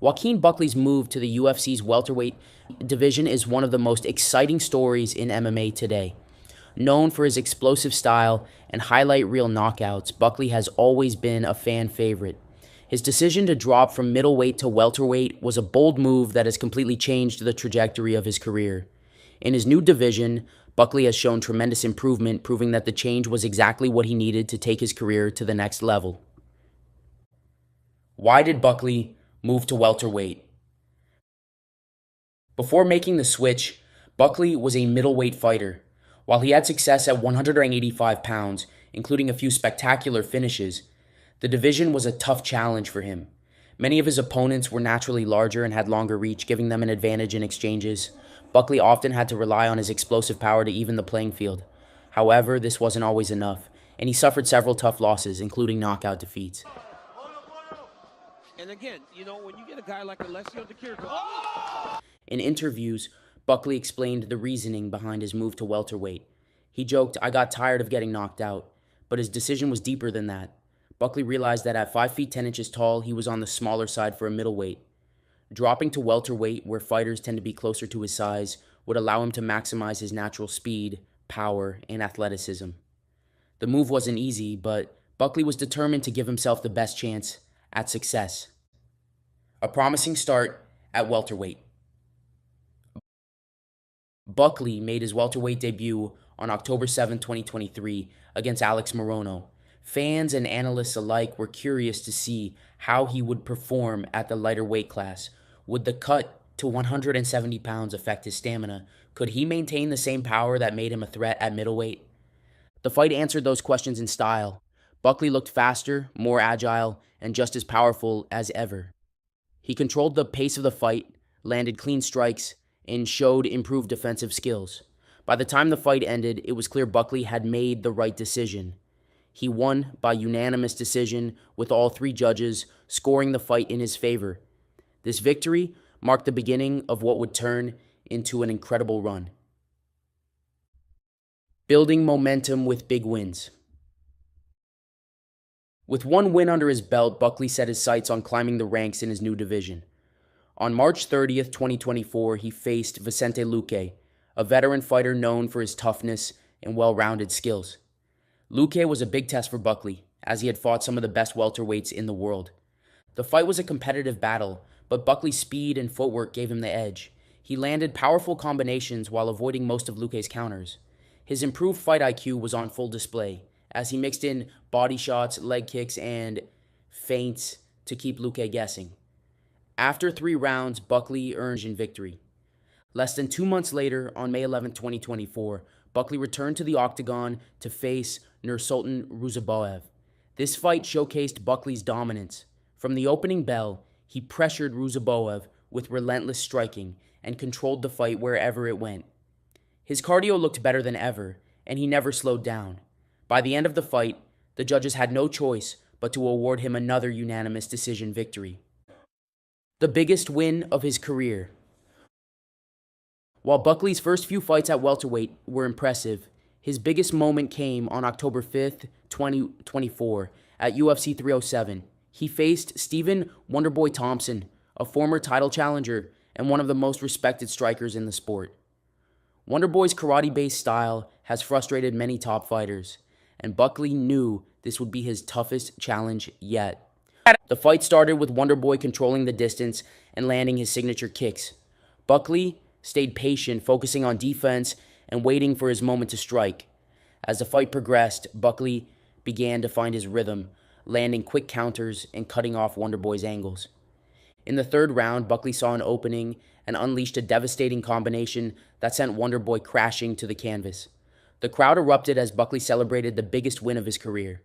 Joaquin Buckley's move to the UFC's welterweight division is one of the most exciting stories in MMA today. Known for his explosive style and highlight reel knockouts, Buckley has always been a fan favorite. His decision to drop from middleweight to welterweight was a bold move that has completely changed the trajectory of his career. In his new division, Buckley has shown tremendous improvement, proving that the change was exactly what he needed to take his career to the next level. Why did Buckley move to welterweight? Before making the switch, Buckley was a middleweight fighter. While he had success at 185 pounds, including a few spectacular finishes, the division was a tough challenge for him. Many of his opponents were naturally larger and had longer reach, giving them an advantage in exchanges. Buckley often had to rely on his explosive power to even the playing field. However, this wasn't always enough, and he suffered several tough losses, including knockout defeats. And again, when you get a guy like Alessio Di Chirico... In interviews, Buckley explained the reasoning behind his move to welterweight. He joked, "I got tired of getting knocked out," but his decision was deeper than that. Buckley realized that at 5 feet 10 inches tall, he was on the smaller side for a middleweight. Dropping to welterweight, where fighters tend to be closer to his size, would allow him to maximize his natural speed, power, and athleticism. The move wasn't easy, but Buckley was determined to give himself the best chance at success. A promising start at welterweight. Buckley made his welterweight debut on October 7, 2023, against Alex Morono. Fans and analysts alike were curious to see how he would perform at the lighter weight class. Would the cut to 170 pounds affect his stamina? Could he maintain the same power that made him a threat at middleweight? The fight answered those questions in style. Buckley looked faster, more agile, and just as powerful as ever. He controlled the pace of the fight, landed clean strikes, and showed improved defensive skills. By the time the fight ended, it was clear Buckley had made the right decision. He won by unanimous decision, with all 3 judges scoring the fight in his favor. This victory marked the beginning of what would turn into an incredible run. Building momentum with big wins. With 1 win under his belt, Buckley set his sights on climbing the ranks in his new division. On March 30th, 2024, he faced Vicente Luque, a veteran fighter known for his toughness and well-rounded skills. Luque was a big test for Buckley, as he had fought some of the best welterweights in the world. The fight was a competitive battle, but Buckley's speed and footwork gave him the edge. He landed powerful combinations while avoiding most of Luque's counters. His improved fight IQ was on full display, as he mixed in body shots, leg kicks, and feints to keep Luque guessing. After 3 rounds, Buckley earned victory. Less than 2 months later, on May 11, 2024, Buckley returned to the octagon to face Nursultan Ruziboev. This fight showcased Buckley's dominance. From the opening bell, he pressured Ruziboev with relentless striking and controlled the fight wherever it went. His cardio looked better than ever, and he never slowed down. By the end of the fight, the judges had no choice but to award him another unanimous decision victory. The biggest win of his career. While Buckley's first few fights at welterweight were impressive, his biggest moment came on October 5th, 2024, at UFC 307. He faced Stephen Wonderboy Thompson, a former title challenger and one of the most respected strikers in the sport. Wonderboy's karate-based style has frustrated many top fighters, and Buckley knew this would be his toughest challenge yet. The fight started with Wonderboy controlling the distance and landing his signature kicks. Buckley stayed patient, focusing on defense and waiting for his moment to strike. As the fight progressed, Buckley began to find his rhythm, landing quick counters and cutting off Wonderboy's angles. In the 3rd round, Buckley saw an opening and unleashed a devastating combination that sent Wonderboy crashing to the canvas. The crowd erupted as Buckley celebrated the biggest win of his career.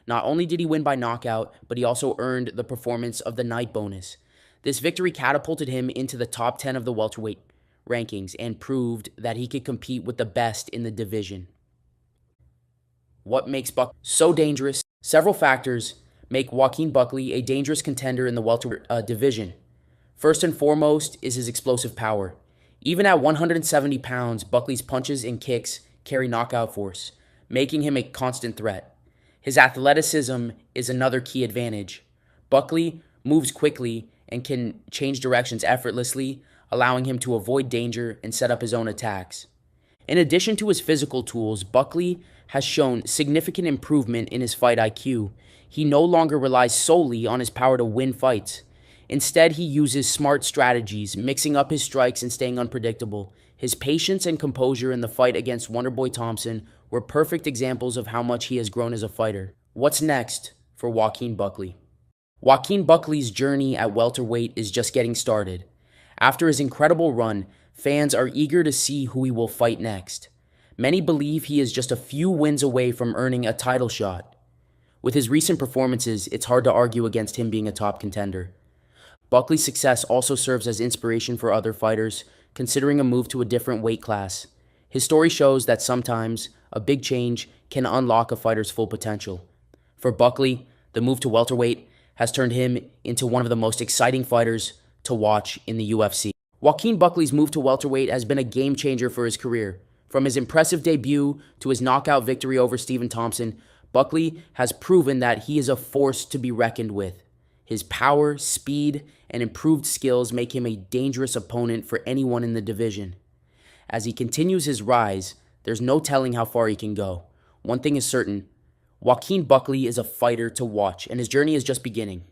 Not only did he win by knockout, but he also earned the Performance of the Night bonus. This victory catapulted him into the top 10 of the welterweight rankings and proved that he could compete with the best in the division. What makes Buckley so dangerous? Several factors make Joaquin Buckley a dangerous contender in the welterweight division. First and foremost is his explosive power. Even at 170 pounds, Buckley's punches and kicks carry knockout force, making him a constant threat. His athleticism is another key advantage. Buckley moves quickly and can change directions effortlessly, allowing him to avoid danger and set up his own attacks. In addition to his physical tools, Buckley has shown significant improvement in his fight IQ. He no longer relies solely on his power to win fights. Instead, he uses smart strategies, mixing up his strikes and staying unpredictable. His patience and composure in the fight against Wonderboy Thompson were perfect examples of how much he has grown as a fighter. What's next for Joaquin Buckley? Joaquin Buckley's journey at welterweight is just getting started. After his incredible run, fans are eager to see who he will fight next. Many believe he is just a few wins away from earning a title shot. With his recent performances, it's hard to argue against him being a top contender. Buckley's success also serves as inspiration for other fighters considering a move to a different weight class. His story shows that sometimes a big change can unlock a fighter's full potential. For Buckley, the move to welterweight has turned him into one of the most exciting fighters to watch in the UFC. Joaquin Buckley's move to welterweight has been a game changer for his career. From his impressive debut to his knockout victory over Stephen Thompson, Buckley has proven that he is a force to be reckoned with. His power, speed, and improved skills make him a dangerous opponent for anyone in the division. As he continues his rise, there's no telling how far he can go. One thing is certain, Joaquin Buckley is a fighter to watch, and his journey is just beginning.